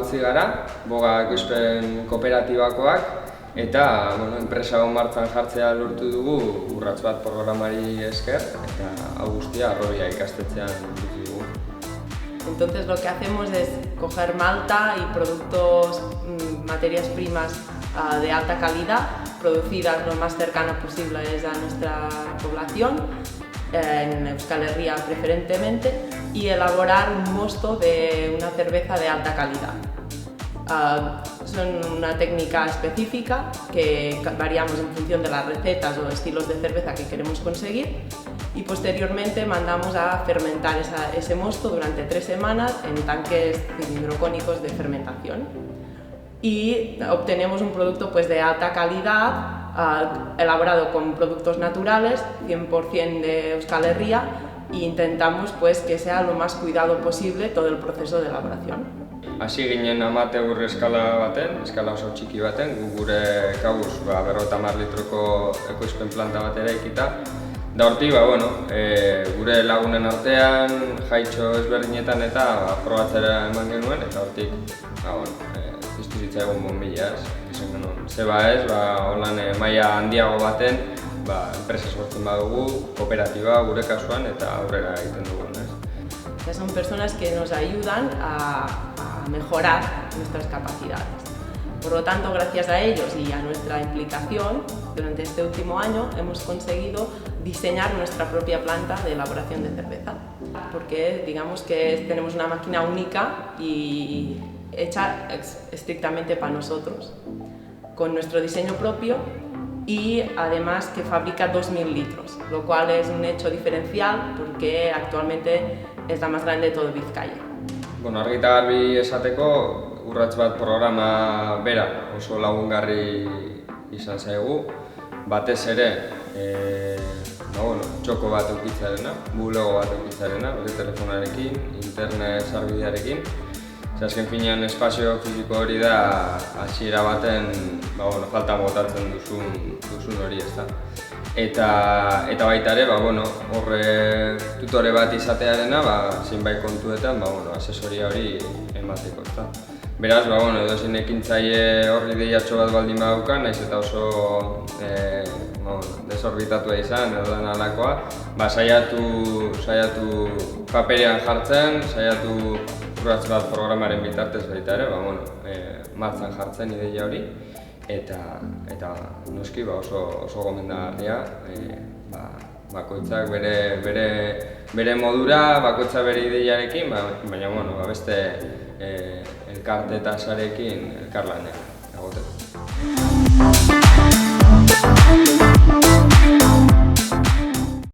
utzi gara, boga ekoizpen kooperatibakoak, eta enpresa hau martxan jartzea lortu dugu urrats bat programari esker, eta hau guztia Arrobia ikastetxean utzi dugu. Entonces lo que hacemos es coger malta y productos, materias primas de alta calidad, producidas lo más cercano posible a nuestra población, en Euskal Herria preferentemente, y elaborar un mosto de una cerveza de alta calidad. Son una técnica específica que variamos en función de las recetas o estilos de cerveza que queremos conseguir, y posteriormente mandamos a fermentar ese mosto durante 3 semanas en tanques cilindrocónicos de fermentación, y obtenemos un producto de alta calidad, elaborado con productos naturales, 100% de Euskal Herria, e intentamos que sea lo más cuidado posible todo el proceso de elaboración. Hasi ginen amateur eskala oso txiki baten, gure kabuz 50 litroko ekoizpen planta bat eraikita. Da hortik, gure lagunen artean, jaitxo ezberdinetan eta probatzera eman genuen, eta hortik, piztu zitzaigun bonbila ez. Esan genuen, zeba ez, holan maila handiago baten, enpresa sortzen badugu, kooperatiba gure kasuan eta aurrera egiten dugun ez. Son personas que nos ayudan a mejorar nuestras capacidades. Por lo tanto, gracias a ellos y a nuestra implicación, durante este último año hemos conseguido diseñar nuestra propia planta de elaboración de cerveza, porque digamos que tenemos una máquina única y hecha estrictamente para nosotros, con nuestro diseño propio, y además que fabrica 2000 litros, lo cual es un hecho diferencial porque actualmente es la más grande de todo Bizkaia. Argi eta garbi esateko, urrats bat programa bera oso lagungarri izan zaigu, batez ere txoko bat eukitzearena, bulego bat eukitzearena, bere telefonarekin, internet sarbidearekin. Azken finean espazio fisiko hori da hasiera baten falta botatzen duzun hori ez da. Eta baita ere, horre tutore bat izatearena, zenbait kontuetan, asesoria hori emateko ez da. Beraz, edozein ekintzaile horri deiatxo bat baldin badauka, nahiz eta oso desorbitatua izan edo den alakoa, saiatu paperean jartzen, saiatu urrats bat programaren bitartez baita ere, martxan jartzen ideia hori, eta noski oso gomendagarria, bakoitzak bere modura, bakoitzak bere ideiarekin, baina beste elkarte eta sarekin elkarlanean egoteko.